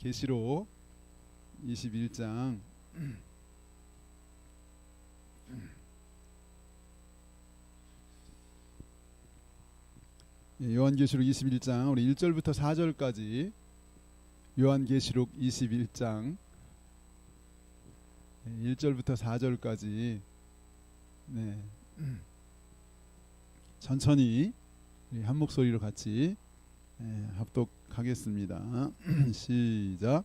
계시록 21장 요한계시록 21장 우리 1절부터 4절까지 요한계시록 21장 1절부터 4절까지 천천히 한 목소리로 같이 합독하겠습니다. 시작.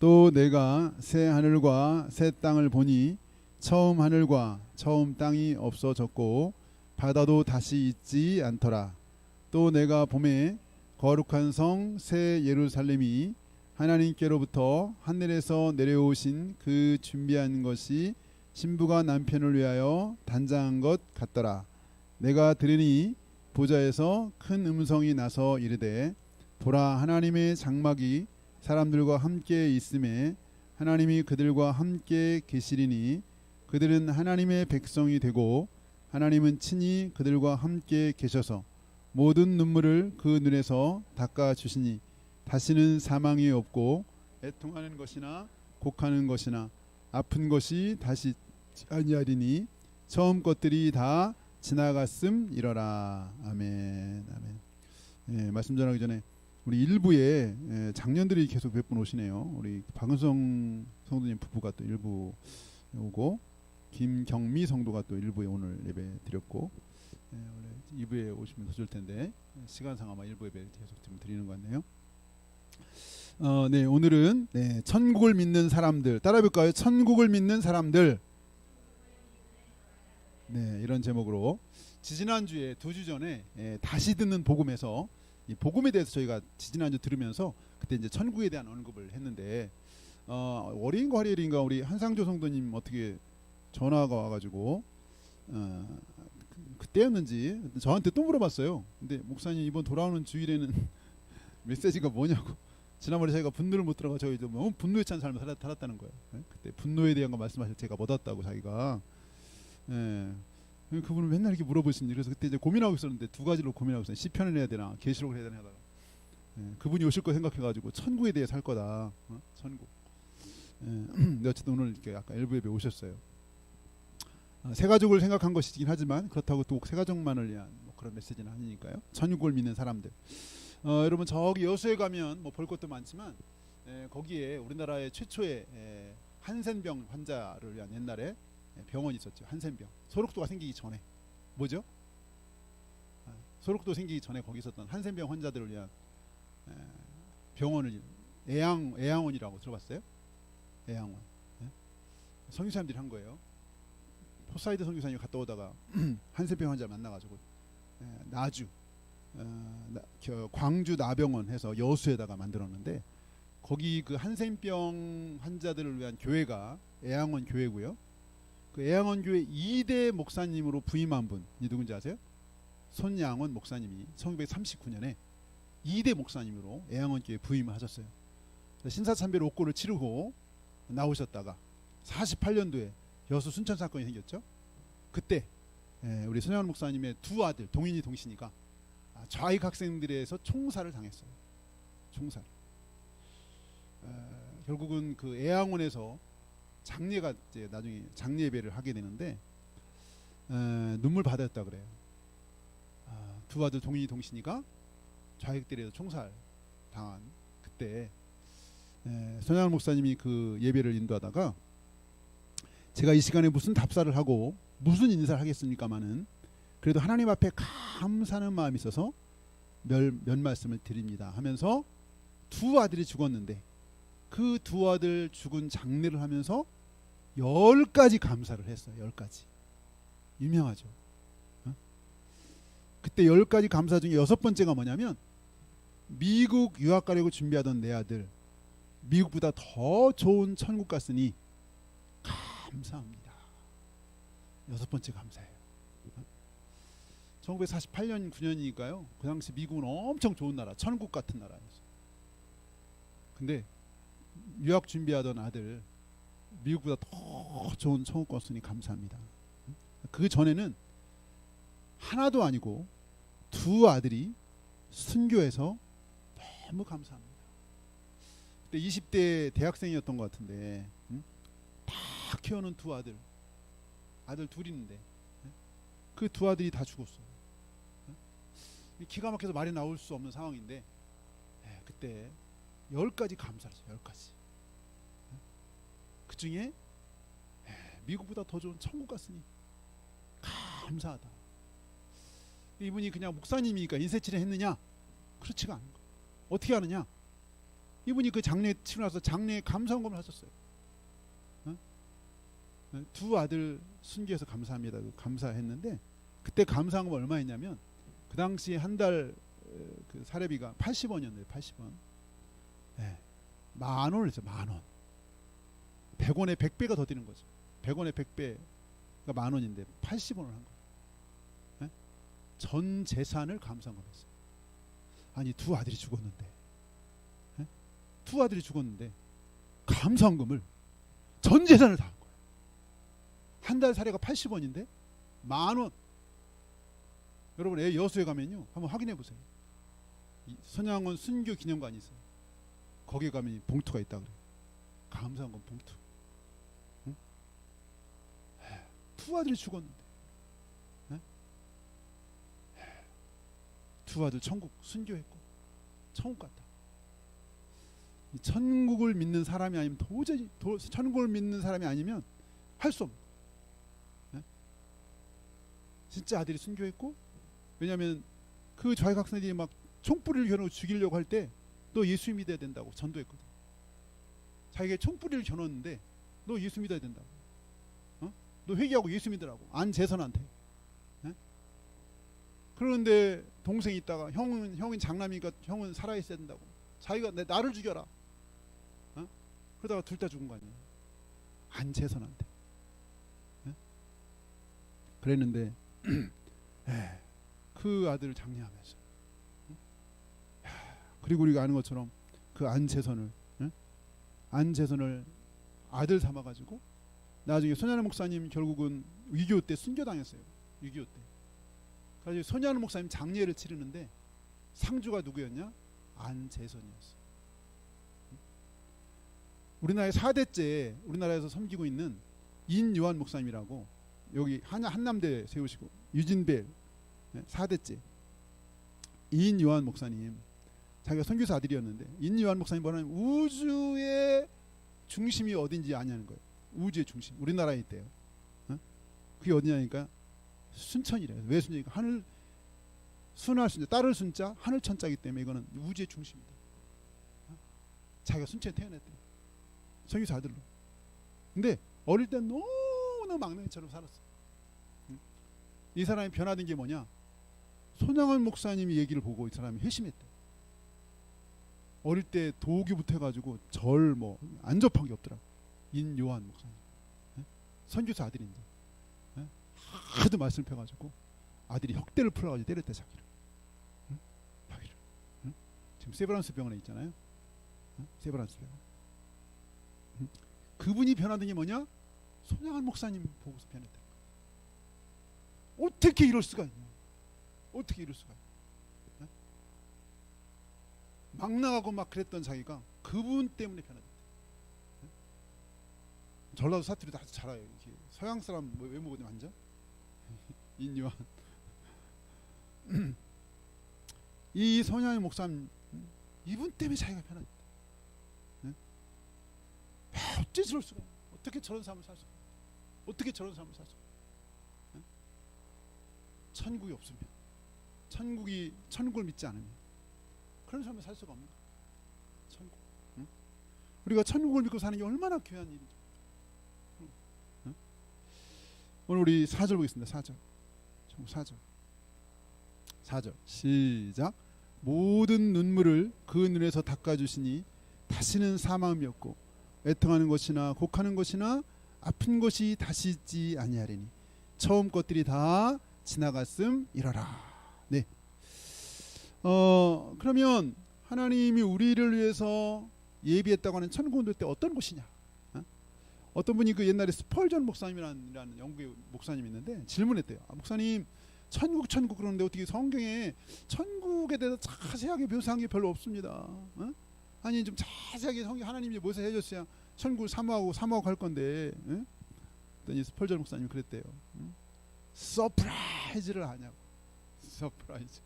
또 내가 새 하늘과 새 땅을 보니 처음 하늘과 처음 땅이 없어졌고 바다도 다시 있지 않더라. 또 내가 봄에 거룩한 성 새 예루살렘이 하나님께로부터 하늘에서 내려오신 그 준비한 것이 신부가 남편을 위하여 단장한 것 같더라. 내가 들으니 보좌에서 큰 음성이 나서 이르되 보라, 하나님의 장막이 사람들과 함께 있음에 하나님이 그들과 함께 계시리니 그들은 하나님의 백성이 되고 하나님은 친히 그들과 함께 계셔서 모든 눈물을 그 눈에서 닦아 주시니 다시는 사망이 없고 애통하는 것이나 곡하는 것이나 아픈 것이 다시 아니하리니 처음 것들이 다 지나갔음이러라. 아멘. 아멘. 말씀 전하기 전에 우리 일부에 장년들이 계속 몇 분 오시네요. 우리 박은성 성도님 부부가 또 일부 오고 김경미 성도가 또 일부에 오늘 예배 드렸고 원래 2부에 오시면 더 좋을 텐데 시간상 아마 1부 예배 계속 좀 드리는 것 같네요. 오늘은 천국을 믿는 사람들 따라해볼까요? 천국을 믿는 사람들. 이런 제목으로 지지난주에 2주 전에 다시 듣는 복음에서 이 복음에 대해서 저희가 지지난주 들으면서 그때 이제 천국에 대한 언급을 했는데 월요일인가 화요일인가 우리 한상조 성도님 어떻게 전화가 와가지고 그때였는지 저한테 또 물어봤어요. 근데 목사님 이번 돌아오는 주일에는 메시지가 뭐냐고. 지난번에 저희가 분노를 못 들어가 저희 너무 분노에 찬 삶을 살았다는 거예요. 그때 분노에 대한 거 말씀하실 제가 못 왔다고 자기가. 그분은 맨날 이렇게 물어보시니 그래서 그때 이제 고민하고 있었는데 두 가지로 고민하고 있어요. 시편을 해야 되나 계시록을 해야 되나 하다가 그분이 오실 거 생각해가지고 천국에 대해 살 거다. 천국. 근데 어쨌든 오늘 이렇게 아까 일부 예배 오셨어요. 새 가족을 생각한 것이긴 하지만 그렇다고 또 새 가족만을 위한 그런 메시지는 아니니까요. 천국을 믿는 사람들. 여러분 저기 여수에 가면 볼 것도 많지만 거기에 우리나라의 최초의 한센병 환자를 위한 옛날에 병원이 있었죠. 한센병. 소록도가 생기기 전에. 뭐죠? 소록도 생기기 전에 거기 있었던 한센병 환자들을 위한 병원을 애양원이라고 들어봤어요? 애양원. 선교사님들이 한 거예요. 포사이드 선교사님이 갔다 오다가 한센병 환자 만나가지고 나주 광주 나병원 해서 여수에다가 만들었는데 거기 그 한센병 환자들을 위한 교회가 애양원 교회고요. 그 애양원 교회 2대 목사님으로 부임한 분이 누군지 아세요? 손양원 목사님이 1939년에 2대 목사님으로 애양원 교회에 부임을 하셨어요. 신사참배로 옥고를 치르고 나오셨다가 48년도에 여수 순천 사건이 생겼죠. 그때 우리 손양원 목사님의 두 아들 동인이 동신이가 좌익 학생들에서 총살을 당했어요. 총살. 결국은 그 애양원에서 장례가 이제 나중에 장례 예배를 하게 되는데 눈물 바다였다 그래요. 두 아들 동인이 동신이가 좌익들에서 총살 당한 그때 손양원 목사님이 그 예배를 인도하다가 제가 이 시간에 무슨 답사를 하고 무슨 인사를 하겠습니까마는 그래도 하나님 앞에 감사하는 마음이 있어서 몇 말씀을 드립니다 하면서 두 아들이 죽었는데 그 두 아들 죽은 장례를 하면서 10가지 감사를 했어요. 10가지. 유명하죠. 그때 10가지 감사 중에 6번째가 뭐냐면 미국 유학 가려고 준비하던 내 아들 미국보다 더 좋은 천국 갔으니 감사합니다. 6번째 감사예요. 1948년 9년이니까요. 그 당시 미국은 엄청 좋은 나라, 천국 같은 나라였어요. 근데 유학 준비하던 아들 미국보다 더 좋은 천국 갔으니 감사합니다. 그 전에는 하나도 아니고 두 아들이 순교해서 너무 감사합니다. 그때 20대 대학생이었던 것 같은데, 다 키워놓은 두 아들 둘이 있는데, 그 두 아들이 다 죽었어. 기가 막혀서 말이 나올 수 없는 상황인데, 그때 10가지 감사를 했어요. 10가지. 그 중에 미국보다 더 좋은 천국 갔으니 감사하다. 이분이 그냥 목사님이니까 인쇄치레 했느냐? 그렇지가 않은 거예요. 어떻게 하느냐? 이분이 그 장례 치고 나서 장례 감사원금을 하셨어요. 두 아들 순교해서 감사합니다. 감사했는데, 그때 감사한 건 얼마였냐면, 그 당시 한 달 그 사례비가 80원이었는데 80원. 10,000원을 했어요. 10,000원. 100원에 100배가 더 되는 거죠. 100원에 100배가 10,000원인데 80원을 한 거예요. 전 재산을 감사한 거였어요. 아니, 두 아들이 죽었는데, 두 아들이 죽었는데 감사원금을 전 재산을 다 한 거예요. 한 달 사례가 80원인데 10,000원. 여러분, 여수에 가면요, 한번 확인해 보세요. 선양원 순교 기념관이 있어요. 거기에 가면 봉투가 있다 그래요. 감사원금 봉투. 응? 두 아들이 죽었는데, 두 아들 천국 순교했고 천국 갔다. 천국을 믿는 사람이 아니면 도저히 천국을 믿는 사람이 아니면 할 수 없는. 진짜 아들이 순교했고, 왜냐하면 그 좌익학생들이 막 총뿌리를 겨누고 죽이려고 할 때 너 예수 믿어야 된다고 전도했거든. 자기가 총뿌리를 겨눴는데 너 예수 믿어야 된다고. 너 회개하고 예수 믿으라고. 안 재선한테. 그런데 동생이 있다가 형은 장남이니까 형은 살아있어야 된다고. 자기가 나를 죽여라. 그러다가 둘 다 죽은 거 아니에요. 안 재선한테. 그랬는데 그 아들을 장례하면서, 그리고 우리가 아는 것처럼 그 안재선을 아들 삼아가지고 나중에 손야는 목사님 결국은 6.25 때 순교당했어요. 6.25 때. 그래서 손야는 목사님 장례를 치르는데 상주가 누구였냐? 안재선이었어요. 우리나라의 4대째 우리나라에서 섬기고 있는 인요한 목사님이라고, 여기 한남대 세우시고 유진벨 4대째 인요한 목사님, 자기가 선교사 아들이었는데, 인요한 목사님 뭐냐면 우주의 중심이 어딘지 아냐는 거예요. 우주의 중심, 우리나라에 있대요. 그게 어디냐니까 순천이래요. 왜 순천이니까 하늘, 순할 순자, 따를 순자 하늘 천자이기 때문에 이거는 우주의 중심이다. 자기가 순천에 태어났대, 선교사 아들로. 근데 어릴 때 너무나 막내처럼 살았어. 이 사람이 변화된 게 뭐냐? 손양원 목사님이 얘기를 보고 이 사람이 회심했대. 어릴 때 도기부터 해가지고 절 뭐 안 접한 게 없더라고. 인요한 목사님, 선교사 아들인데 하도 말씀 펴가지고 아들이 혁대를 풀어가지고 때렸대, 자기를. 지금 세브란스 병원에 있잖아요. 세브란스 병원. 그분이 변화된 게 뭐냐? 손양원 목사님 보고서 변했다. 어떻게 이럴 수가 있냐? 어떻게 이럴 수가 있냐? 막 나가고 막 그랬던 자기가 그분 때문에 변화됐다. 전라도 사투리도 아주 잘 알아요. 서양 사람 외모거든요, 완전. 인요한. 이 손양원 목사님, 이분 때문에 자기가 변화됐다. 어째 저럴 수가? 어떻게 저런 삶을 살 수가? 어떻게 저런 삶을 살 수가? 천국이 없으면, 천국을 믿지 않으면 그런 삶을 살 수가 없는 거야. 천국. 우리가 천국을 믿고 사는 게 얼마나 귀한 일이죠. 오늘 우리 4절 보겠습니다. 4절. 4절 시작. 모든 눈물을 그 눈에서 닦아주시니 다시는 사망이 없고 애통하는 것이나 곡하는 것이나 아픈 것이 다시 있지 아니하리니 처음 것들이 다 지나갔음 이러라. 네. 그러면 하나님이 우리를 위해서 예비했다고 하는 천국 올 때 어떤 곳이냐? 어떤 분이 그 옛날에 스펄전 목사님이라는 영국의 목사님이 있는데 질문했대요. 목사님, 천국 그러는데 어떻게 성경에 천국에 대해서 자세하게 묘사한 게 별로 없습니다. 아니 좀 자세하게 하나님이 무엇을 해줬어야 천국을 사모하고 갈 건데. 응? 그랬더니 스펄전 목사님 그랬대요. 응? 서프라이즈를 하냐고. 서프라이즈.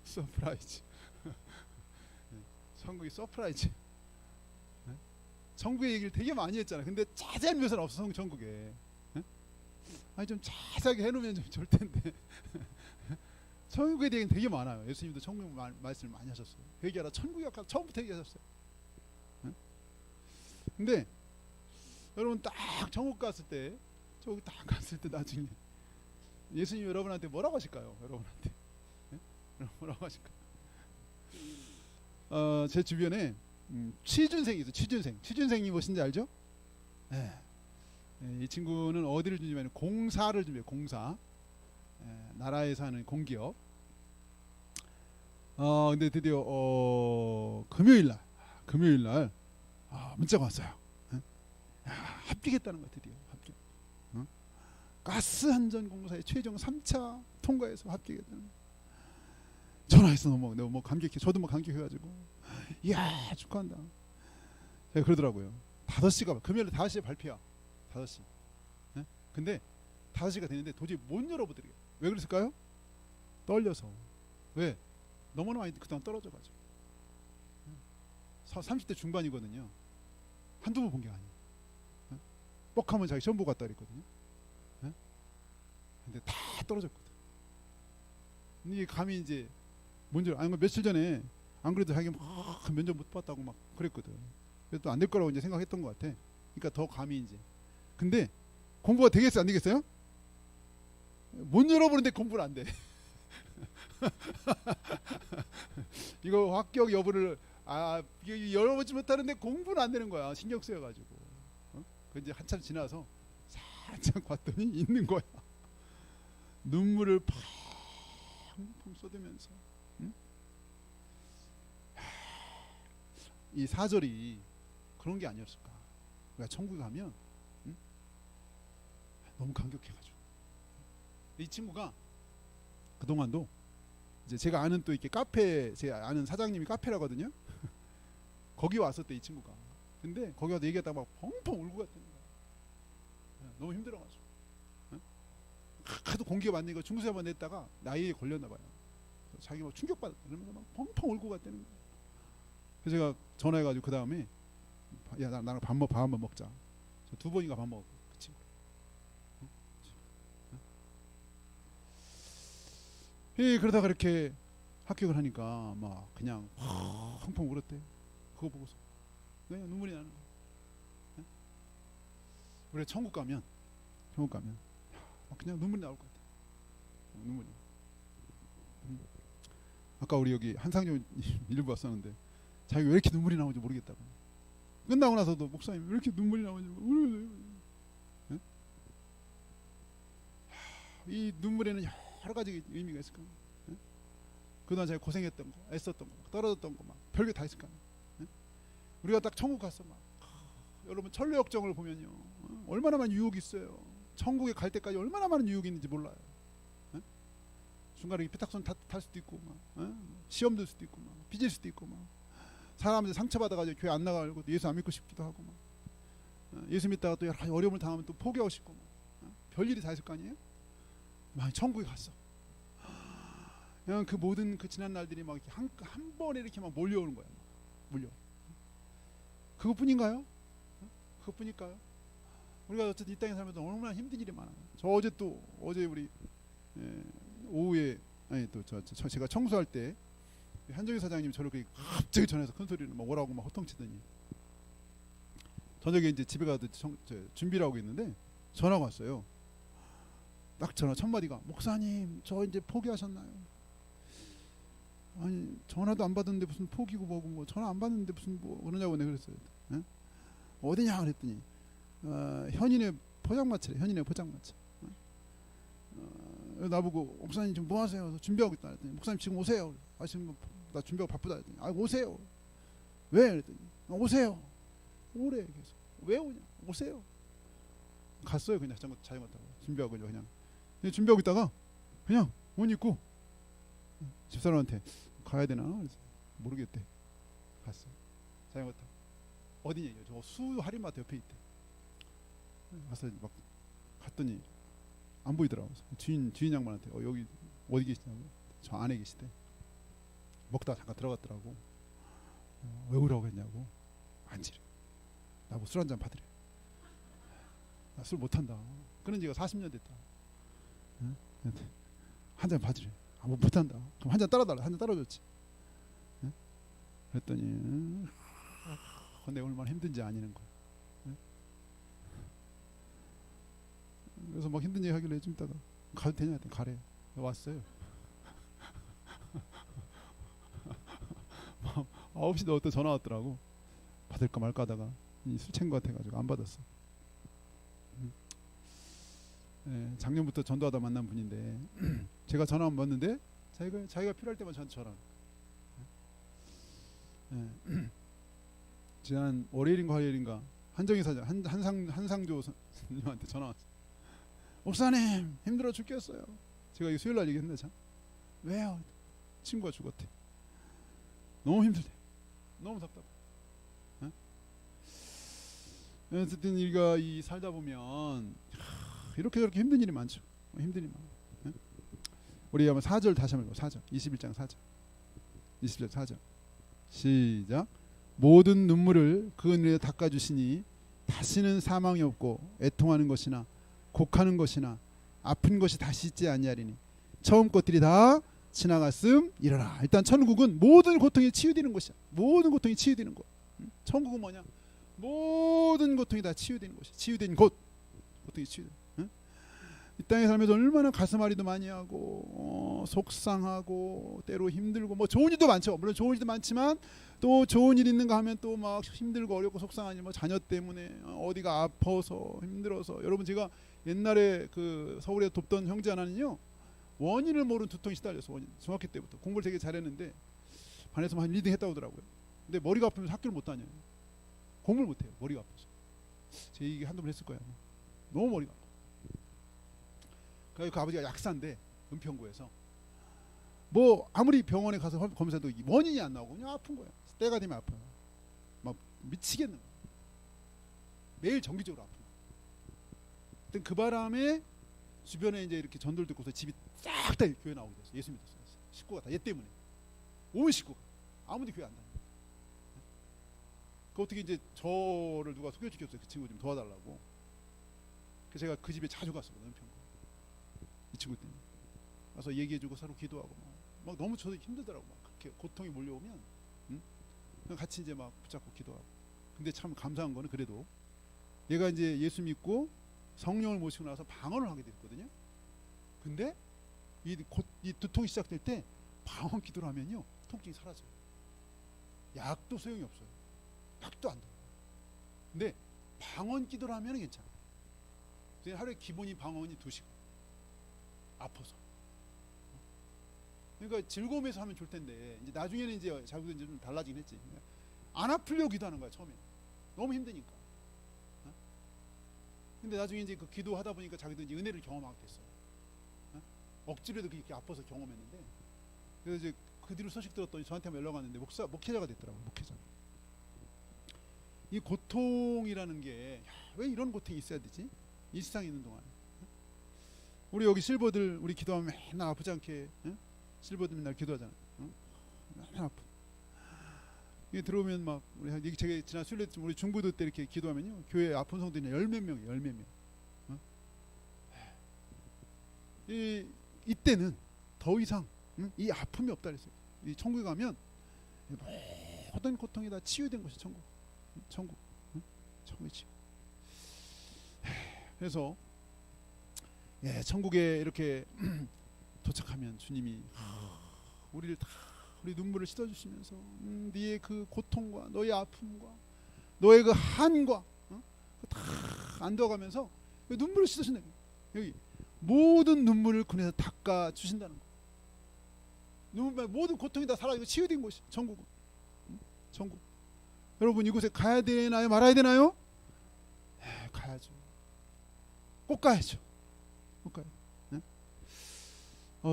서프라이즈. 천국이 서프라이즈. 천국의 얘기를 되게 많이 했잖아. 근데 자세한 묘사는 없어 천국에. 아니 좀 자세하게 해놓으면 좀 좋을 텐데. 천국에 대한 되게 많아요. 예수님도 천국 말씀을 많이 하셨어요. 회개하라 천국이 아까 처음부터 얘기하셨어요. 근데 여러분 딱 천국 갔을 때, 천국 딱 갔을 때 나중에 예수님 여러분한테 뭐라고 하실까요? 여러분한테 뭐라고 하실까요? 제 주변에 취준생이 있어요. 취준생이 무엇인지 알죠? 네. 이 친구는 어디를 준비하면 공사를 준비해요. 공사. 나라에서 하는 공기업. 근데 드디어 금요일날 문자가 왔어요. 합격했다는 거야. 드디어 합격. 가스 한전 공사의 최종 3차 통과해서 합격했다는 거야. 전화해서 너무 감격해. 저도 뭐 감격해가지고 이야 축하한다. 그러더라고요. 5시가 금요일 5시에 발표야. 5시. 근데 5시가 되는데 도저히 못 열어보더래요. 왜 그랬을까요? 떨려서. 왜? 너무나 많이 그동안 떨어져가지고. 30대 중반이거든요. 한두 번 본 게 아니에요. 뻑하면 자기 시험 보고 갔다 그랬거든요. 근데 다 떨어졌거든. 이게 감히 이제 뭔지 아니 며칠 전에 안 그래도 자기 막 면접 못 봤다고 막 그랬거든. 그래서 또 안 될 거라고 이제 생각했던 것 같아. 그러니까 더 감히 이제. 근데 공부가 되겠어요, 안 되겠어요? 못 열어보는데 공부는 안 돼. 이거 합격 여부를 이거 열어보지 못하는데 공부는 안 되는 거야. 신경 쓰여가지고. 그 이제 한참 지나서 살짝 봤더니 있는 거야. 눈물을 펑펑 쏟으면서. 응? 이 4절이 그런 게 아니었을까? 우리가 천국에 가면 너무 감격해가지고 이 친구가 그동안도 이제 제가 아는 또 이렇게 카페, 제가 아는 사장님이 카페라거든요. 거기 왔었대 이 친구가. 근데 거기 와서 얘기하다가 막 펑펑 울고 갔다는 거야. 너무 힘들어가지고. 하도 공기가 많으니까 중수에만 냈다가 나이에 걸렸나 봐요. 자기가 막 충격받았다. 그러면서 막 펑펑 울고 갔다는 거야. 그래서 제가 전화해가지고 그 다음에 야 나랑 밥 한번 먹자. 2번인가 밥 먹었고 그 친구. 그러다가 이렇게 합격을 하니까 막 그냥 펑펑 울었대. 그거 보고서 그냥 눈물이 나는 거야. 우리가 천국 가면 그냥 눈물이 나올 것 같아. 눈물이. 아까 우리 여기 한상용 일부 왔었는데 자기 왜 이렇게 눈물이 나오는지 모르겠다고. 끝나고 나서도 목사님 왜 이렇게 눈물이 나오는지 모르겠어요. 이 눈물에는 여러 가지 의미가 있을 거예요. 그동안 제가 고생했던 거, 애썼던 거, 떨어졌던 거 막 별게 다 있을 거예요. 우리가 딱 천국 갔어 막. 여러분 천로역정을 보면요, 얼마나 많은 유혹이 있어요. 천국에 갈 때까지 얼마나 많은 유혹이 있는지 몰라요. 중간에 피탁선 탈 수도 있고 막, 시험 들 수도 있고 막, 삐질 수도 있고 막, 사람들 상처받아가지고 교회 안 나가고 예수 안 믿고 싶기도 하고 막, 예수 믿다가 또 여러 가지 어려움을 당하면 또 포기하고 싶고 막, 별일이 다 있을 거 아니에요. 막 천국에 갔어. 그냥 그 모든 그 지난 날들이 막 한 번에 이렇게 막 몰려오는 거야. 몰려. 그것뿐인가요? 그것뿐일까요? 우리가 어쨌든 이 땅에 살면서 얼마나 힘든 일이 많아요. 저 어제 우리 오후에 아니 또 제가 청소할 때 한정희 사장님 저렇게 갑자기 전화해서 큰 소리로 막 오라고 막 호통치더니 저녁에 이제 집에 가서 준비를 하고 있는데 전화가 왔어요. 딱 전화 첫 마디가 목사님 저 이제 포기하셨나요? 아니 전화도 안 받았는데 무슨 포기고 뭐고 뭐 전화 안 받는데 무슨 뭐 그러냐고 내가 그랬어요. 어디냐 그랬더니 현인의 포장마차래. 현인의 포장마차. 나보고 목사님 지금 뭐 하세요? 그래서 준비하고 있다 그랬더니 목사님 지금 오세요. 지금 나 준비하고 바쁘다 그랬더니 오세요. 왜? 그랬더니 오세요. 오래 계속. 왜 오냐? 오세요. 갔어요. 그냥 자전거 타고 준비하고 그냥 준비하고 있다가 그냥 옷 입고 집사람한테 가야 되나? 그래서 모르겠대. 갔어. 자전거 타고. 어디냐? 저 수할인마트 옆에 있대. 가서 막 갔더니 안 보이더라고. 주인 양반한테 여기 어디 계시냐고. 저 안에 계시대. 먹다가 잠깐 들어갔더라고. 왜 오라고 했냐고. 앉으래. 나보고 술 한잔 받으래. 나 술 못한다. 끊은 지가 40년 됐다. 응? 한잔 받으래. 뭐 못한다. 그럼 한 잔 따라달라. 한 잔 따라줬지. 응? 그랬더니 내가 얼마나 힘든지 아니는 거야. 응? 그래서 막 힘든 얘기 하길래 좀 이따가 가도 되냐 했더니 가래. 왔어요. 9시 넘었다 전화 왔더라고. 받을까 말까 하다가 술 취한 것 같아가지고 안 받았어. 네, 작년부터 전도하다 만난 분인데 제가 전화 안 받는데 자기가 필요할 때만 저한테 전화. 네. 지난 월요일인가 화요일인가 한정희 사장 한상조 선생님한테 전화 왔어. 목사님 힘들어 죽겠어요. 제가 이거 수요일 날 얘기했는데 참 왜요? 친구가 죽었대. 너무 힘들대. 너무 답답해. 어쨌든 우리가 이 살다 보면 이렇게 저렇게 힘든 일이 많죠. 힘든 일이 많아. 우리 한번 4절 다시 한번 읽어. 4절 21장 4절 20절 4절 시작. 모든 눈물을 그 은혜에 닦아주시니 다시는 사망이 없고 애통하는 것이나 곡하는 것이나 아픈 것이 다시 있지 아니하리니 처음 것들이 다 지나갔음이러라. 일단 천국은 모든 고통이 치유되는 것이야. 모든 고통이 치유되는 것. 천국은 뭐냐? 모든 고통이 다 치유되는 것이. 치유된 곳. 고통이 치유되는. 이 땅에 살면서 얼마나 가슴앓이도 많이 하고 속상하고 때로 힘들고 뭐 좋은 일도 많죠. 물론 좋은 일도 많지만 또 좋은 일 있는가 하면 또 막 힘들고 어렵고 속상하니 뭐 자녀 때문에 어디가 아파서 힘들어서. 여러분 제가 옛날에 그 서울에 돕던 형제 하나는요 원인을 모르는 두통이 시달렸어. 원인. 중학교 때부터 공부를 되게 잘했는데 반에서 한 1등 했다고 하더라고요. 근데 머리가 아프면서 학교를 못 다녀요. 공부를 못 해요. 머리가 아파서. 제 얘기 한두 번 했을 거야. 너무 머리가 아파. 그 아버지가 약사인데 은평구에서 뭐 아무리 병원에 가서 검사도 원인이 안 나오고 그냥 아픈 거야. 때가 되면 아파요. 막 미치겠는 거야. 매일 정기적으로 아픈 거야. 그 바람에 주변에 이제 이렇게 전도를 듣고서 집이 싹 다 교회 나오게 됐어. 예수 믿었어. 식구가 다 얘 때문에. 온 식구가 아무도 교회 안 다녀. 그 어떻게 이제 저를 누가 소개시켰어요. 그 친구 좀 도와달라고. 그래서 제가 그 집에 자주 갔었거든요. 은평구. 이 친구 때문에 가서 얘기해주고 서로 기도하고 막 너무 저도 힘들더라고. 막 그렇게 고통이 몰려오면 같이 이제 막 붙잡고 기도하고. 근데 참 감사한 거는 그래도 얘가 이제 예수 믿고 성령을 모시고 나서 방언을 하게 됐거든요. 근데 이 두통이 시작될 때 방언 기도를 하면요 통증이 사라져요. 약도 소용이 없어요. 약도 안 들어요. 근데 방언 기도를 하면 괜찮아요. 하루에 기본이 방언이 2시간. 아파서. 그러니까 즐거움에서 하면 좋을 텐데 이제 나중에는 이제 자기도 이제 좀 달라지긴 했지. 안 아프려고 기도하는 거야 처음에. 너무 힘드니까. 근데 나중에 이제 그 기도하다 보니까 자기도 이제 은혜를 경험하게 됐어요. 억지로도 그렇게 아파서 경험했는데 그래서 이제 그 뒤로 소식 들었더니 저한테 연락 왔는데 목회자가 됐더라고요. 목회자. 이 고통이라는 게 왜 이런 고통이 있어야 되지? 이 세상에 있는 동안. 우리 여기 실버들 우리 기도하면 맨날 아프지 않게 실버들 맨날 기도하잖아. 맨날 아프. 이게 들어오면 막 우리 제가 지난 수요일에 우리 중부도 때 이렇게 기도하면요 교회 아픈 성도들이 열몇 명이에요. 열몇 명. 이때는 더 이상 이 아픔이 없다 그랬어요. 이 천국에 가면 모든 고통이 다 치유된 것이 천국. 천국이지. 그래서 천국에 이렇게 도착하면 주님이 우리를 다 우리 눈물을 씻어주시면서 네의 그 고통과 너의 아픔과 너의 그 한과 다 안도가면서 눈물을 씻어주신다. 여기 모든 눈물을 그네서 닦아 주신다는 거. 눈물 모든 고통이 다 사라지고 치유된 곳이 천국은. 천국. 여러분 이곳에 가야 되나요? 말아야 되나요? 가야죠. 꼭 가야죠. 꼭 가요.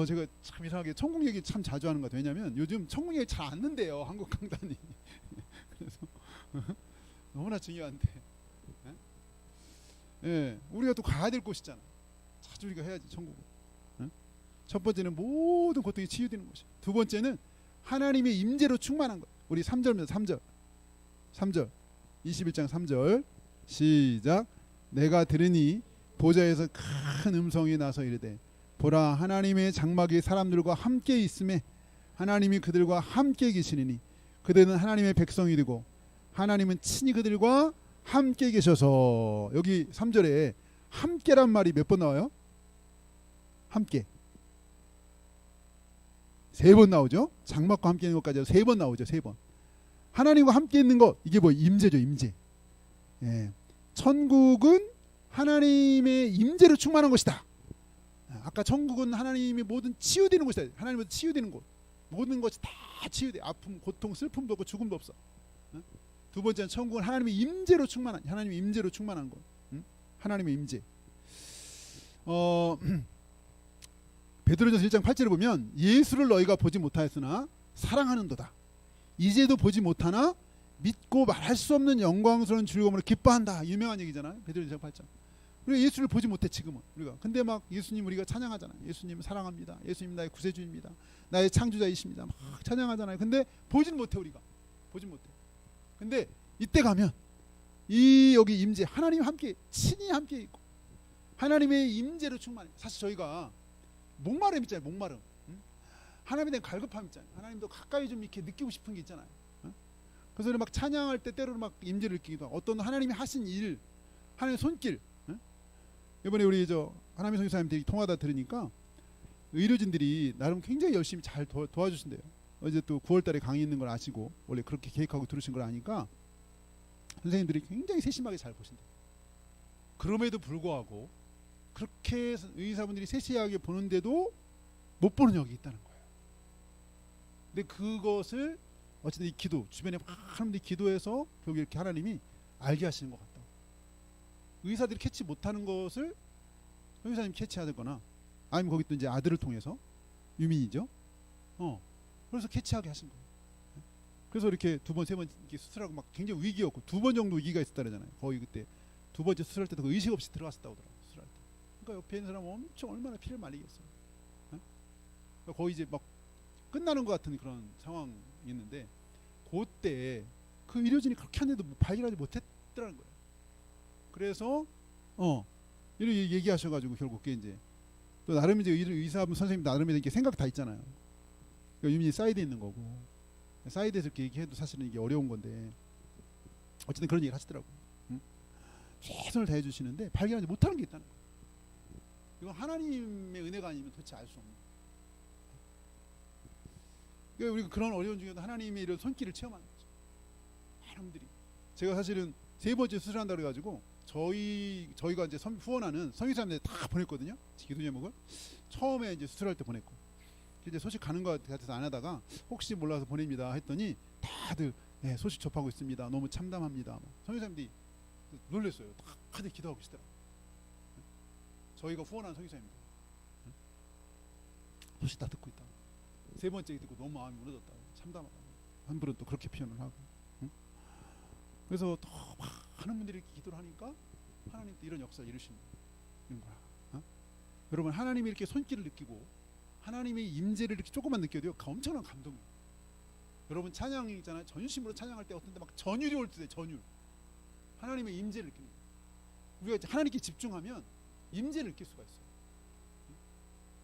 제가 참 이상하게 천국 얘기 참 자주 하는 것 같아요. 왜냐하면 요즘 천국 얘기 잘 안 는데요, 한국 강단이. 그래서 너무나 중요한데, 예, 우리가 또 가야 될 곳이잖아. 자주 우리가 해야지 천국을. 첫 번째는 모든 고통이 치유되는 것이야. 두 번째는 하나님의 임재로 충만한 것. 우리 3절입니다. 3절 21장 3절 시작. 내가 들으니 보좌에서 큰 음성이 나서 이르되 보라, 하나님의 장막이 사람들과 함께 있음에 하나님이 그들과 함께 계시느니 그들은 하나님의 백성이 되고 하나님은 친히 그들과 함께 계셔서. 여기 3절에 함께란 말이 몇 번 나와요? 함께 3번 나오죠. 장막과 함께 있는 것까지 3번 나오죠. 3번. 하나님과 함께 있는 것, 이게 뭐 임재죠. 임재. 예. 천국은 하나님의 임재로 충만한 것이다. 아까 천국은 하나님이 모든 치유되는 곳이다. 하나님은 치유되는 곳. 모든 것이 다 치유돼. 아픔, 고통, 슬픔도 없고 죽음도 없어. 두 번째는 천국은 하나님의 임재로 충만한, 하나님의 임재로 충만한 것. 하나님의 임재. 베드로전서 1장 8절을 보면 예수를 너희가 보지 못하였으나 사랑하는도다. 이제도 보지 못하나 믿고 말할 수 없는 영광스러운 즐거움으로 기뻐한다. 유명한 얘기잖아요. 베드로전서 8장. 우리가 예수를 보지 못해 지금은 우리가. 근데 막 예수님 우리가 찬양하잖아요. 예수님 사랑합니다. 예수님 나의 구세주입니다. 나의 창조자이십니다. 막 찬양하잖아요. 근데 보지는 못해 우리가. 보지 못해. 근데 이때 가면 이 여기 임재, 하나님 함께 친히 함께 있고 하나님의 임재로 충만해. 사실 저희가 목마름 있잖아요. 목마름. 하나님에 대한 갈급함 있잖아요. 하나님도 가까이 좀 이렇게 느끼고 싶은 게 있잖아요. 그래서 막 찬양할 때 때로는 막 임재를 느끼기도 하고 어떤 하나님이 하신 일, 하나님의 손길. 이번에 우리 하나님의 성교사님들이 통화다 들으니까 의료진들이 나름 굉장히 열심히 잘 도와주신대요. 어제 또 9월달에 강의 있는 걸 아시고 원래 그렇게 계획하고 들으신 걸 아니까 선생님들이 굉장히 세심하게 잘 보신대요. 그럼에도 불구하고 그렇게 의사분들이 세세하게 보는데도 못 보는 역이 있다는 거예요. 근데 그것을 어쨌든 이 기도, 주변에 사람들이 기도해서 결국 이렇게 하나님이 알게 하시는 것 같다. 의사들이 캐치 못하는 것을 의사님 캐치하거나 아니면 거기 또 이제 아들을 통해서 유민이죠. 그래서 캐치하게 하신 거예요. 그래서 이렇게 두 번, 세 번 수술하고 막 굉장히 위기였고 2번 정도 위기가 있었다잖아요. 거의 그때 두 번째 수술할 때도 의식 없이 들어갔었다고 하더라고요. 수술할 때. 그러니까 옆에 있는 사람은 엄청 얼마나 피를 말리겠어요. 그러니까 거의 이제 막 끝나는 것 같은 그런 상황이 있는데 그때 그 의료진이 그렇게 하는데도 발견하지 못했더라는 거예요. 그래서 이렇게 얘기하셔가지고 결국 그게 이제 또 나름 이제 의사분 선생님 나름의 이렇게 생각 다 있잖아요. 그러니까 유민이 사이드에 있는 거고 사이드에서 이렇게 얘기해도 사실은 이게 어려운 건데 어쨌든 그런 얘기를 하시더라고요. 최선을 다해 주시는데 발견하지 못하는 게 있다는 거예요. 이건 하나님의 은혜가 아니면 도대체 알 수 없는 거예요. 그러니까 우리가 그런 어려운 중에도 하나님의 이런 손길을 체험하는 거죠. 많은 분들이. 제가 사실은 3번째 수술한다 그래가지고 저희가 이제 후원하는 성의사님들 다 보냈거든요. 기도 제목을 처음에 이제 수술할 때 보냈고 이제 소식 가는 것 같아서 안 하다가 혹시 몰라서 보냅니다 했더니 다들 네, 소식 접하고 있습니다. 너무 참담합니다. 성의사님들이 놀랐어요. 다들 기도하고 계시더라고요. 저희가 후원하는 성의사님들 소식 다 듣고 있다. 3번째 듣고 너무 마음이 무너졌다. 참담하다. 한 분은 또 그렇게 표현을 하고. 그래서 더 많은 분들이 이렇게 기도를 하니까 하나님 또 이런 역사를 이루시는 거야. 여러분 하나님이 이렇게 손길을 느끼고 하나님의 임재를 이렇게 조금만 느껴도 엄청난 감동이에요. 여러분 찬양 있잖아요. 전심으로 찬양할 때 어떤 때 막 전율이 올 때 전율. 하나님의 임재를 느끼는 거예요. 우리가 하나님께 집중하면 임재를 느낄 수가 있어요.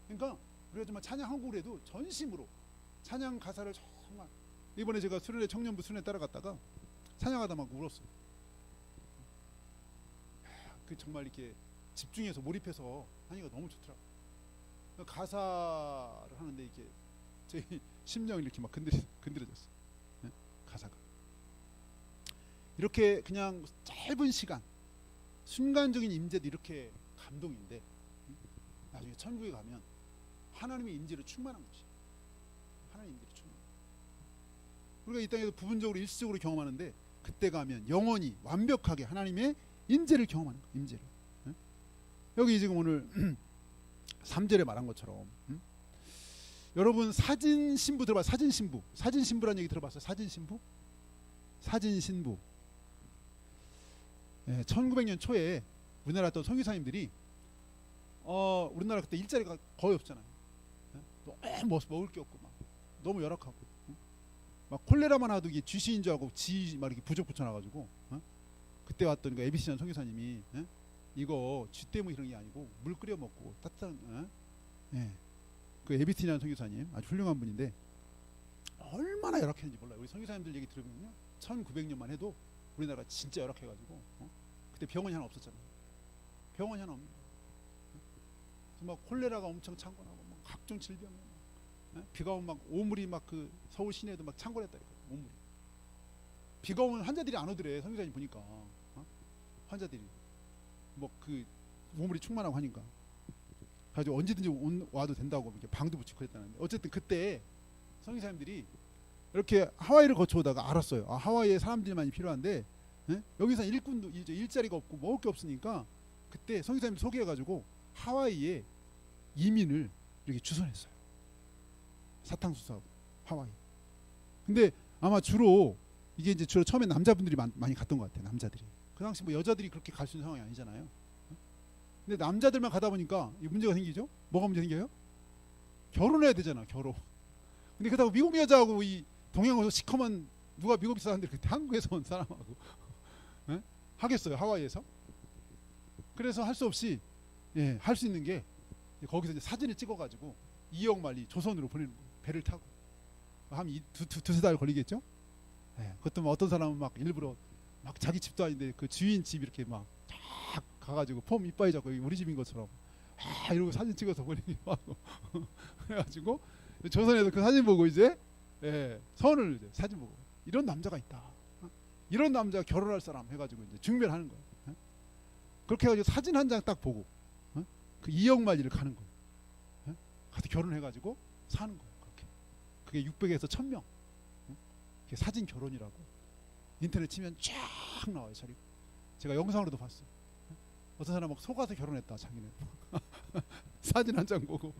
그러니까 우리가 정말 찬양하고 그래도 전심으로 찬양 가사를 정말 이번에 제가 수련회 청년부 수련회 따라갔다가 찬양하다 막 울었어요. 그 정말 이렇게 집중해서 몰입해서 하니까 너무 좋더라고요. 가사를 하는데 이렇게 제 심령이 이렇게 막 건드려졌어요. 네? 가사가 이렇게 그냥 짧은 시간 순간적인 임재도 이렇게 감동인데 나중에 천국에 가면 하나님의 임재로 충만한 것이에요. 하나님의 임재로 충만. 우리가 이 땅에서 부분적으로 일시적으로 경험하는데 그때 가면 영원히 완벽하게 하나님의 임재를 경험하는 거예요. 임재를. 여기 지금 오늘 3절에 말한 것처럼 여러분 사진 신부 들어봤어요? 사진 신부. 사진 신부라는 얘기 들어봤어요? 사진 신부? 사진 신부. 1900년 초에 우리나라 어떤 선교사님들이 우리나라 그때 일자리가 거의 없잖아요. 너무 먹을 게 없고 막 너무 열악하고 막 콜레라만 하도 이게 쥐씨인 줄 알고 막 이렇게 부적 붙여놔가지고 그때 왔던 그 에비시안 선교사님이 이거 쥐 때문에 이런 게 아니고 물 끓여 먹고 따뜻한 그 에비티니안 선교사님 아주 훌륭한 분인데 얼마나 열악했는지 몰라요. 우리 선교사님들 얘기 들으면요 1900년만 해도 우리나라 진짜 열악해가지고 그때 병원이 하나 없었잖아요. 병원이 하나 없는 거예요. 막 콜레라가 엄청 창궐하고 막 각종 질병이 비가 오면 막 오물이 막 그 서울 시내에도 막 창궐했다니까. 오물이 비가 오면 환자들이 안 오더래. 선교사님 보니까 환자들이 뭐 그 오물이 충만하고 하니까 가지고 언제든지 와도 된다고 이렇게 방도 붙이고 그랬다는데 어쨌든 그때 선교사님들이 이렇게 하와이를 거쳐오다가 알았어요. 하와이에 사람들이 많이 필요한데 여기서 일꾼도 일자리가 없고 먹을 게 없으니까 그때 선교사님들 소개해가지고 하와이에 이민을 이렇게 주선했어요. 사탕수수하고 하와이. 근데 아마 주로 이게 이제 주로 처음에 남자분들이 많이 갔던 것 같아요. 남자들이. 그 당시 뭐 여자들이 그렇게 갈 수 있는 상황이 아니잖아요. 근데 남자들만 가다 보니까 이 문제가 생기죠. 뭐가 문제 생겨요? 결혼해야 되잖아. 결혼. 근데 그렇다고 미국 여자하고 이 동양에서 시커먼 누가 미국 사람들이 그때 한국에서 온 사람하고 하겠어요. 하와이에서. 그래서 할 수 없이 할 수 있는 게 거기서 이제 사진을 찍어가지고 2억 마리 조선으로 보내는 거예요. 배를 타고 한 두세 달 걸리겠죠. 그것도 뭐 어떤 사람은 막 일부러 막 자기 집도 아닌데 그 주인 집 이렇게 막 쫙 가가지고 폼 이빠이 잡고 우리 집인 것처럼 이러고 사진 찍어서 보내기도 하고 그래가지고 조선에서 그 사진 보고 이제 선을 이제 사진 보고 이런 남자가 있다. 이런 남자가 결혼할 사람 해가지고 이제 중별하는 거예요. 그렇게 해가지고 사진 한 장 딱 보고 그 2억 마리를 가는 거예요. 가서 결혼해가지고 사는 거예요. 그게 600에서 1000명. 그게 사진 결혼이라고 인터넷 치면 쫙 나와요. 자리가. 제가 영상으로도 봤어요. 어떤 사람 막 속아서 결혼했다. 자기는 사진 한 장 보고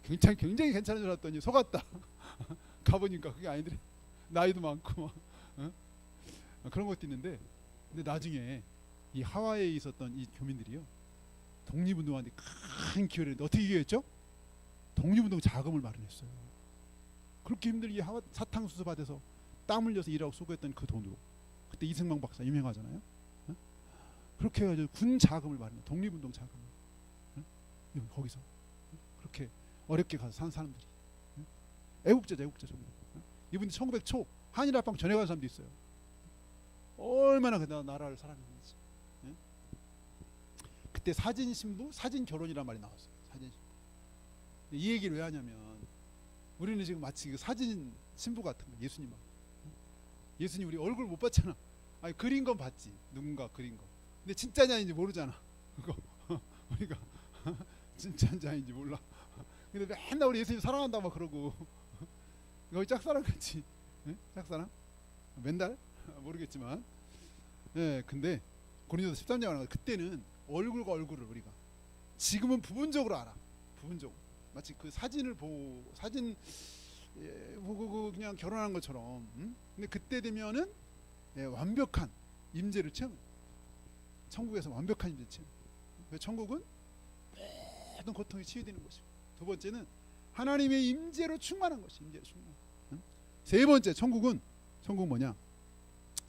굉장히 괜찮은 줄 알았더니 속았다. 가보니까 그게 아니더래. 나이도 많고 막 그런 것도 있는데 근데 나중에 이 하와이에 있었던 이 교민들이요 독립운동하는데 큰 기회를 했는데 어떻게 기회했죠? 독립운동 자금을 마련했어요. 그렇게 힘들게 사탕수수 받아서 땀 흘려서 일하고 수고했던 그 돈으로 그때 이승만 박사 유명하잖아요. 그렇게 해가지고 군 자금을 마련해 독립운동 자금을 거기서 그렇게 어렵게 가서 산 사람들이 애국자죠. 전부. 이분이 1900 초 한일합방 전에 간 사람도 있어요. 얼마나 그 나라를 사랑했는지. 그때 사진 신부, 사진 결혼이란 말이 나왔어요. 사진 신부. 이 얘기를 왜 하냐면 우리는 지금 마치 그 사진 신부 같은 거 예수님하고. 예수님 우리 얼굴 못 봤잖아. 아니 그린 건 봤지. 누군가 그린 거. 근데 진짜냐 아닌지 모르잖아. 그거 우리가 진짜인지 아닌지 몰라. 근데 맨날 우리 예수님 사랑한다 막 그러고 거의 짝사랑 같이. 짝사랑? 맨날? 모르겠지만. 근데 고린도서 13장에 나오는 그때는 얼굴과 얼굴을 우리가 지금은 부분적으로 알아. 부분적으로. 마치 그 사진을 보고 사진 보고 그냥 결혼한 것처럼. 근데 그때 되면은 완벽한 임재를 체험. 천국에서 완벽한 임재를 체험. 천국은 모든 고통이 치유되는 것이고 두 번째는 하나님의 임재로 충만한 것이 임재로 충만. 세 번째 천국은 뭐냐?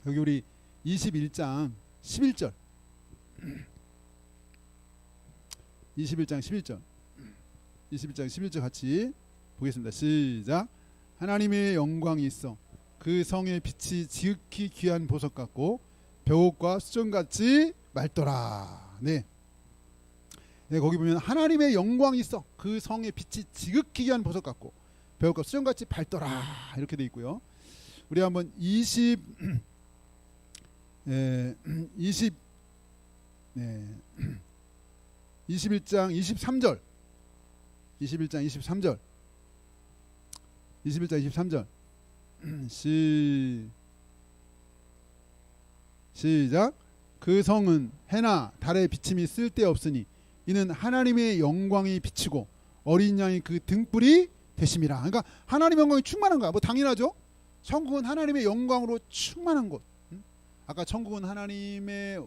여기 우리 21장 11절 21장 11절 21장 11절 같이 보겠습니다. 시작. 하나님의 영광이 있어 그 성의 빛이 지극히 귀한 보석 같고 벽옥과 수정같이 맑더라. 네, 거기 보면 하나님의 영광이 있어 그 성의 빛이 지극히 귀한 보석 같고 벽옥과 수정같이 밝더라 이렇게 돼 있고요. 우리 한번 21장 23절 21장 23절 시작. 그 성은 해나 달의 비침이 쓸데없으니 이는 하나님의 영광이 비치고 어린 양이 그 등불이 되심이라. 그러니까 하나님의 영광이 충만한 거야. 뭐 당연하죠. 천국은 하나님의 영광으로 충만한 곳. 아까 천국은 하나님의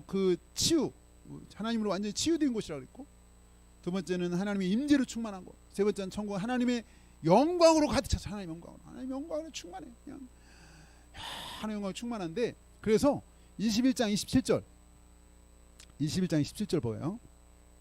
그 치유, 하나님으로 완전히 치유된 곳이라고 그랬고, 두 번째는 하나님의 임재로 충만한 곳, 세 번째는 천국은 하나님의 영광으로 가득 차서 하나님의 영광으로, 하나님의 영광으로 충만해. 그냥 하나님의 영광이 충만한데, 그래서 21장 27절 21장 27절 보여요.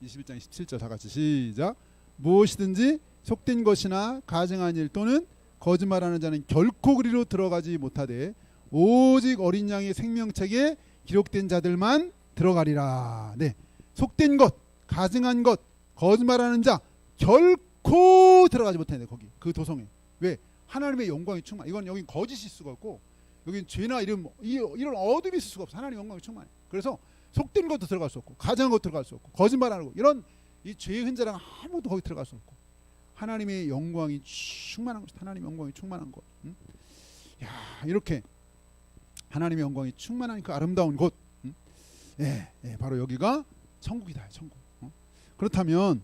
21장 27절 다 같이 시작. 무엇이든지 속된 것이나 가증한 일 또는 거짓말하는 자는 결코 그리로 들어가지 못하되 오직 어린 양의 생명책에 기록된 자들만 들어가리라. 네, 속된 것, 가증한 것, 거짓말하는 자 결코 들어가지 못하네. 거기 그 도성에. 왜? 하나님의 영광이 충만. 이건 여긴 거짓이 있을 수가 없고, 여긴 죄나 이런 어둠이 있을 수가 없어. 하나님의 영광이 충만해. 그래서 속된 것도 들어갈 수 없고, 가증한 것도 들어갈 수 없고, 거짓말하는 것, 이런 이 죄의 흔적랑 아무도 거기 들어갈 수 없고, 하나님의 영광이 충만한 것. 하나님의 영광이 충만한 것. 야, 이렇게 하나님의 영광이 충만한 그 아름다운 곳. 예, 바로 여기가 천국이다. 천국. 그렇다면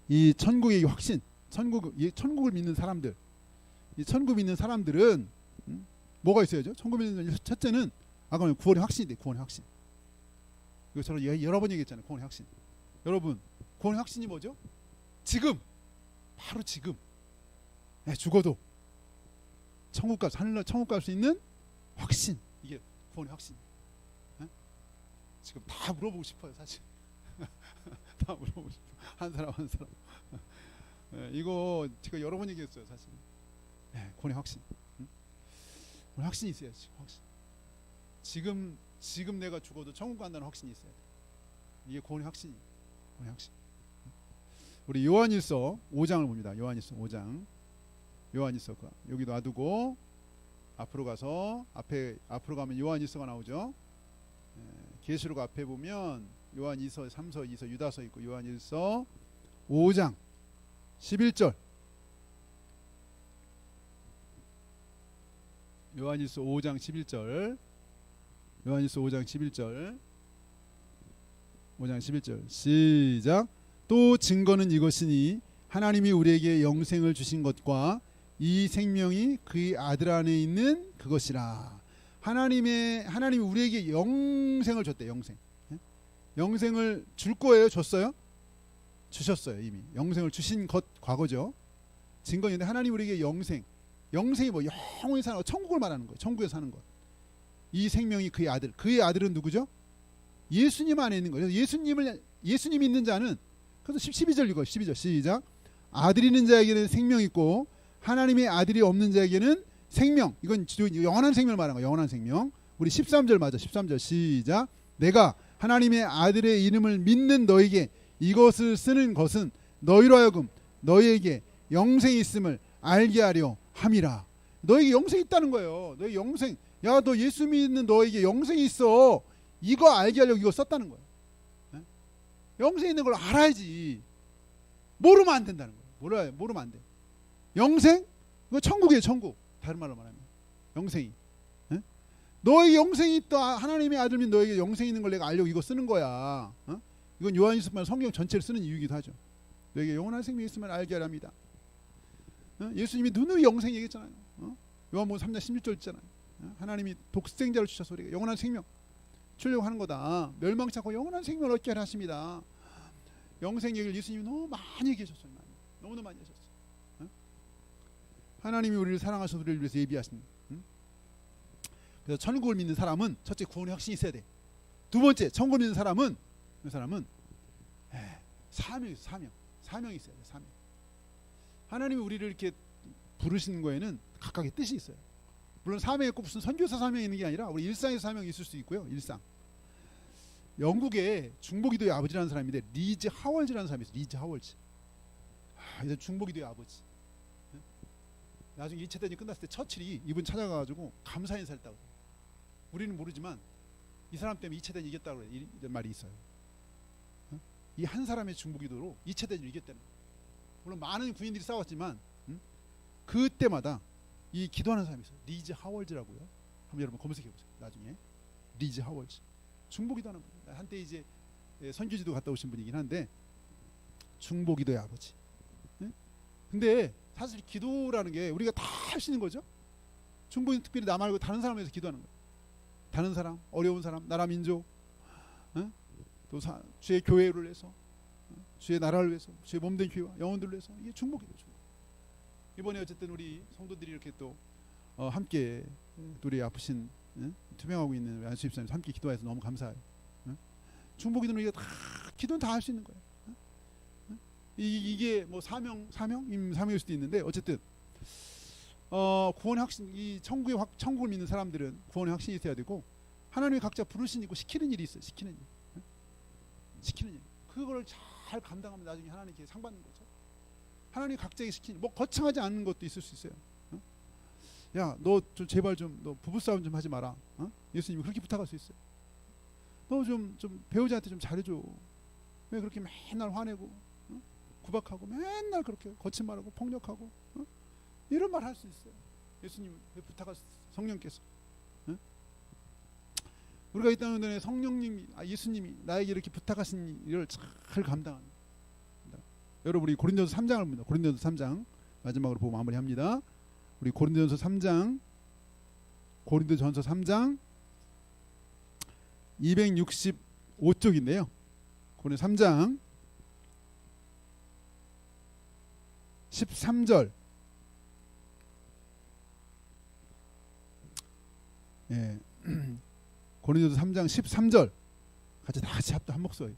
이 천국의 확신, 천국을 믿는 사람들, 이 천국 믿는 사람들은 뭐가 있어야죠? 천국 믿는 첫째는 아까 구원의 확신이 돼. 구원의 확신. 이거 저는 여러 번 얘기했잖아요. 구원의 확신. 여러분, 구원의 확신이 뭐죠? 지금, 바로 지금, 죽어도 천국 갈 수 있는 확신. 이게 구원의 확신. 지금 다 물어보고 싶어요, 사실. 다 물어보고 싶어. 한 사람 한 사람. 이거 제가 여러 번 얘기했어요, 사실. 구원의 확신. 구원의 확신이 있어야지. 확신. 지금 내가 죽어도 천국 간다는 확신이 있어야 돼. 이게 구원의 확신이. 구원의 확신. 우리 요한일서 5장을 봅니다. 요한일서 5장. 요한일서 여기 놔두고 앞으로 가서 앞으로 가면 요한일서가 나오죠. 계시록 앞에 보면 요한이서, 3서, 2서, 유다서 있고, 요한일서 5장 11절. 요한일서 5장 11절. 요한일서 5장 11절. 5장 11절 시작. 또 증거는 이것이니 하나님이 우리에게 영생을 주신 것과 이 생명이 그의 아들 안에 있는 그것이라. 하나님이 우리에게 영생을 줬대. 영생을 줄 거예요? 줬어요? 주셨어요. 이미 영생을 주신 것 과거죠. 증거인데, 하나님 우리에게 영생이 뭐 영원히 사는 거, 천국을 말하는 거예요. 천국에서 사는 것. 이 생명이 그의 아들은 누구죠? 예수님 안에 있는 거예요. 예수님이 있는 자는, 그래서 12절 읽어요. 12절 시작. 아들이 있는 자에게는 생명이 있고 하나님의 아들이 없는 자에게는 생명, 이건 영원한 생명을 말하는 거예요. 영원한 생명. 우리 13절 맞아. 13절 시작. 내가 하나님의 아들의 이름을 믿는 너에게 이것을 쓰는 것은 너희로 하여금 너희에게 영생이 있음을 알게 하려 함이라. 너에게 영생이 있다는 거예요. 너희 영생. 야, 너 예수 믿는 너에게 영생이 있어. 이거 알게 하려고 이거 썼다는 거예요. 영생 있는 걸 알아야지. 모르면 안 된다는 거예요. 모르면 안 돼. 영생? 이거 천국이에요. 천국. 다른 말로 말하면 영생이. 너에게 영생이 있다. 하나님의 아들 및 너에게 영생이 있는 걸 내가 알려고 이거 쓰는 거야. 이건 요한일서만 성경 전체를 쓰는 이유이기도 하죠. 너에게 영원한 생명이 있으면 알게 하랍니다. 예수님이 누누이 영생 얘기했잖아요. 요한복음 3장 16절 있잖아요. 하나님이 독생자를 주셔서 우리가 영원한 생명 주려고 하는 거다. 멸망치 않고 영원한 생명을 얻게 하려 하십니다. 영생 얘기를 예수님이 너무 많이 얘기하셨어요. 너무너무 많이 하셨어요. 하나님이 우리를 사랑하셔서 우리를 위해서 예비하신. 그래서 천국을 믿는 사람은 첫째 구원의 확신이 있어야 돼. 두 번째, 천국을 믿는 사람은 사명이 있어야 돼. 사명. 하나님이 우리를 이렇게 부르시는 거에는 각각의 뜻이 있어요. 물론 사명이 꼭 무슨 선교사 사명이 있는 게 아니라 우리 일상의 사명이 있을 수 있고요. 일상. 영국에 중보기도의 아버지라는 사람인데, 리즈 하월즈라는 사람이 있어요. 리즈 하월즈. 이제 중보기도의 아버지. 나중에 2차 대전이 끝났을 때 처칠이 이분 찾아가가지고 감사 인사를 했다고. 우리는 모르지만 이 사람 때문에 2차 대전 이겼다고 그래. 이런 말이 있어요. 이 한 사람의 중보기도로 2차 대전을 이겼다는 거예요. 물론 많은 군인들이 싸웠지만 그때마다 이 기도하는 사람이 있어요. 리즈 하월즈라고요. 한번 여러분 검색해 보세요. 나중에 리즈 하월즈. 중보기도하는 분. 한때 이제 선교지도 갔다 오신 분이긴 한데 중보기도의 아버지. 근데 사실 기도라는 게 우리가 다 할 수 있는 거죠. 충분히 특별히 나 말고 다른 사람을 위해서 기도하는 거예요. 다른 사람, 어려운 사람, 나라 민족, 또 주의 교회를 위해서, 주의 나라를 위해서, 주의 몸된 교회와 영혼들을 위해서, 이게 중복이죠. 중복. 이번에 어쨌든 우리 성도들이 이렇게 또 함께 또 우리 아프신 투병하고 있는 안수 집사님 함께 기도해서 너무 감사해요. 중복이든 우리가 다 기도는 다 할 수 있는 거예요. 이게 뭐 사명일 수도 있는데 어쨌든 구원의 확신, 이 천국을 믿는 사람들은 구원의 확신이 있어야 되고 하나님이 각자 부르시고 시키는 일이 있어요. 시키는 일. 그걸 잘 감당하면 나중에 하나님께 상 받는 거죠. 하나님이 각자에게 시키는 뭐 거창하지 않은 것도 있을 수 있어요. 야, 너 좀 제발 너 부부싸움 좀 하지 마라. 예수님이 그렇게 부탁할 수 있어요. 너 좀 배우자한테 좀 잘해줘. 왜 그렇게 맨날 화내고 구박하고 맨날 그렇게 거친 말하고 폭력하고 이런 말 할 수 있어요. 예수님 부탁할 수 있어요. 성령께서. 우리가 이 땅에 예수님이 나에게 이렇게 부탁하신 일을 잘 감당합니다. 여러분 우리 고린도전서 3장을 봅니다. 고린도전서 3장 마지막으로 보고 마무리합니다. 우리 고린도전서 3장 265쪽인데요. 고린도 3장 13절. 예. 고린도전서 3장 13절. 같이 한 목소리.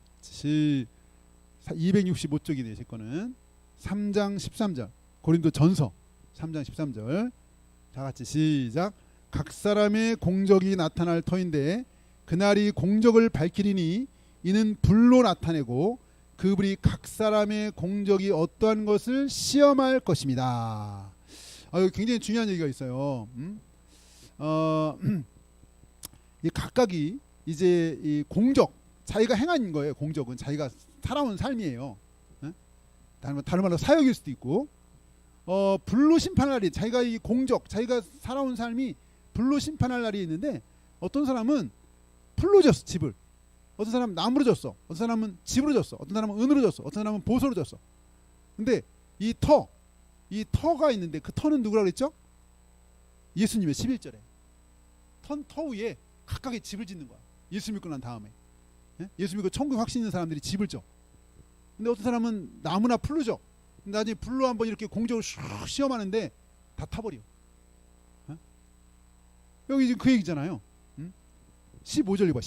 265쪽이네요. 제 거는 3장 13절. 고린도전서 3장 13절. 다 같이 시작. 각 사람의 공적이 나타날 터인데 그날이 공적을 밝히리니 이는 불로 나타내고 그분이 각 사람의 공적이 어떠한 것을 시험할 것입니다. 굉장히 중요한 얘기가 있어요. 이 각각이 이제 이 공적, 자기가 행한 거예요. 공적은 자기가 살아온 삶이에요. 다른 말로 사역일 수도 있고, 불로 심판할 날이, 자기가 이 공적, 자기가 살아온 삶이 불로 심판할 날이 있는데, 어떤 사람은 풀로 졌어, 집을. 어떤 사람은 나무로 졌어. 어떤 사람은 집으로 졌어. 어떤 사람은 은으로 졌어. 어떤 사람은 보소로 졌어. 근데 이 터가 있는데 그 터는 누구라고 그랬죠? 예수님의 11절에 터 위에 각각의 집을 짓는 거야. 예수 믿고 난 다음에. 예수 믿고 천국 확신 있는 사람들이 집을 져. 근데 어떤 사람은 나무나 풀로 져. 나중에 불로 한번 이렇게 공적을 슉 시험하는데 다 타버려. 여기 지금 그 얘기잖아요. 15절 읽어.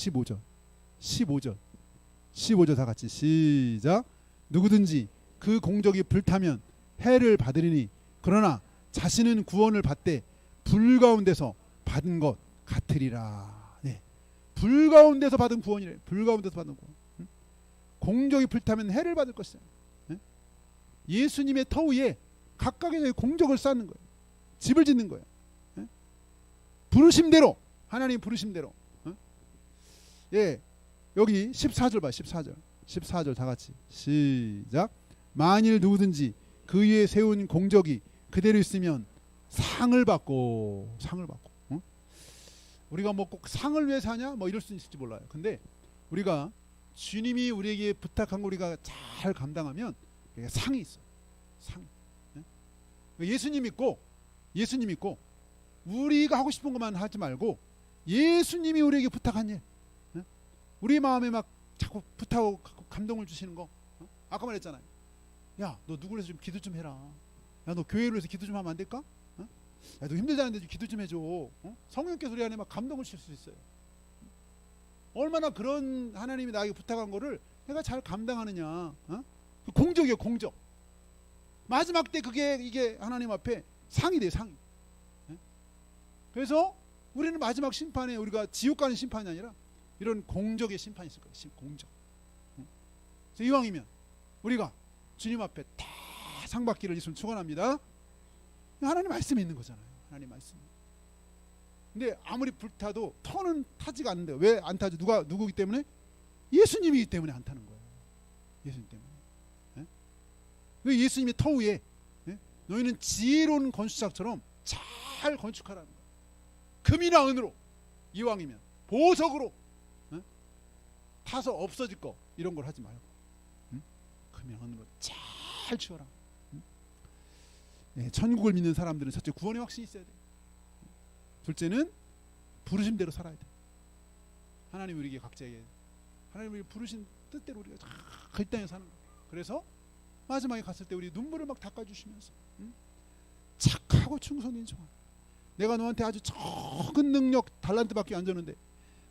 15절 다 같이 시작. 누구든지 그 공적이 불타면 해를 받으리니 그러나 자신은 구원을 받되 불 가운데서 받은 것 같으리라. 네. 불 가운데서 받은 구원이래. 불 가운데서 받은 구원. 공적이 불타면 해를 받을 것이다. 네? 예수님의 터 위에 각각의 공적을 쌓는 거예요. 집을 짓는 거예요. 네? 부르심대로, 하나님 부르심대로. 예, 여기 14절 봐. 14절 다 같이 시작. 만일 누구든지 그 위에 세운 공적이 그대로 있으면 상을 받고. 우리가 뭐 꼭 상을 위해서 하냐 뭐 이럴 수 있을지 몰라요. 근데 우리가 주님이 우리에게 부탁한 거 우리가 잘 감당하면 상이 있어요. 예수님 믿고 우리가 하고 싶은 것만 하지 말고 예수님이 우리에게 부탁한 일, 우리 마음에 막 자꾸 부탁하고 감동을 주시는 거. 아까 말했잖아요. 야, 너 누구를 해서 좀 기도 좀 해라. 야, 너 교회를 해서 기도 좀 하면 안 될까? 야, 너 힘들다는데 좀 기도 좀 해줘. 성령께서 우리 안에 막 감동을 줄 수 있어요. 얼마나 그런 하나님이 나에게 부탁한 거를 내가 잘 감당하느냐. 공적이에요, 공적. 마지막 때 이게 하나님 앞에 상이 돼요, 상이. 그래서 우리는 마지막 심판에 우리가 지옥 가는 심판이 아니라 이런 공적의 심판이 있을 거예요. 공적. 그래서 이왕이면 우리가 주님 앞에 다 상 받기를 예수님 축원합니다. 하나님 말씀이 있는 거잖아요. 하나님 말씀. 근데 아무리 불타도 터는 타지가 않는데 왜 안 타죠? 누구기 때문에? 예수님이기 때문에 안 타는 거예요. 예수님 때문에. 예수님의 터 위에 너희는 지혜로운 건축자처럼 잘 건축하라는 거예요. 금이나 은으로, 이왕이면 보석으로 타서 없어질 거 이런 걸 하지 말고 금이나 은으로 잘 지어라. 천국을 믿는 사람들은 첫째 구원의 확신이 있어야 돼. 둘째는 부르심대로 살아야 돼. 하나님 우리에게 각자에게 하나님이 부르신 뜻대로 우리가 그 땅에 사는 거야. 그래서 마지막에 갔을 때 우리 눈물을 막 닦아주시면서 착하고 충성인 종아, 내가 너한테 아주 적은 능력 달란트밖에 안 줬는데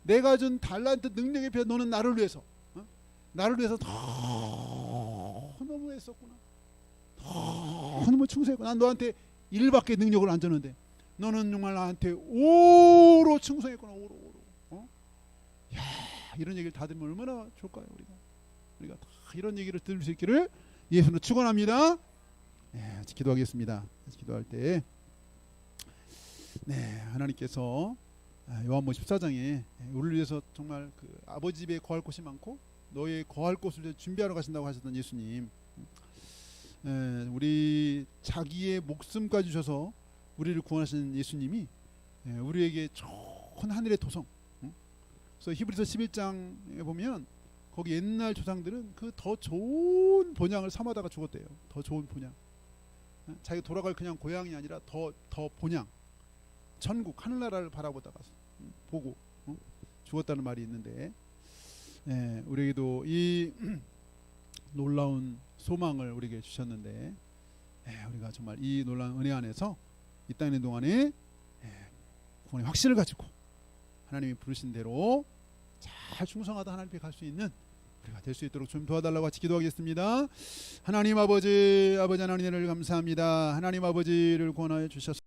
내가 준 달란트 능력에 비해 너는 나를 위해서 너무 애썼구나. 너무 충성했구나. 난 너한테 1밖에 능력을 안 줬는데 너는 정말 나한테 5로 충성했구나. 5로. 야, 이런 얘기를 다 들으면 얼마나 좋을까요? 우리가 다 이런 얘기를 들을 수 있기를 예수로 축원합니다. 기도하겠습니다. 기도할 때 하나님께서 요한복음 14장에 우리를 위해서 정말 그 아버지 집에 거할 곳이 많고 너의 거할 곳을 준비하러 가신다고 하셨던 예수님, 우리 자기의 목숨까지 주셔서 우리를 구원하신 예수님이 우리에게 좋은 하늘의 도성, 그래서 히브리서 11장에 보면 거기 옛날 조상들은 그 더 좋은 본향을 삼아다가 죽었대요. 더 좋은 본향, 자기가 돌아갈 그냥 고향이 아니라 더 본향, 천국 하늘나라를 바라보다가 보고 죽었다는 말이 있는데, 우리에게도 이 놀라운 소망을 우리에게 주셨는데, 우리가 정말 이 놀라운 은혜 안에서 이 땅에 있는 동안에 구원의 확신을 가지고 하나님이 부르신 대로 잘 충성하다 하나님 앞에 갈 수 있는 우리가 될 수 있도록 좀 도와달라고 같이 기도하겠습니다. 하나님 아버지 하나님을 감사합니다. 하나님 아버지를 구원하여 주셔서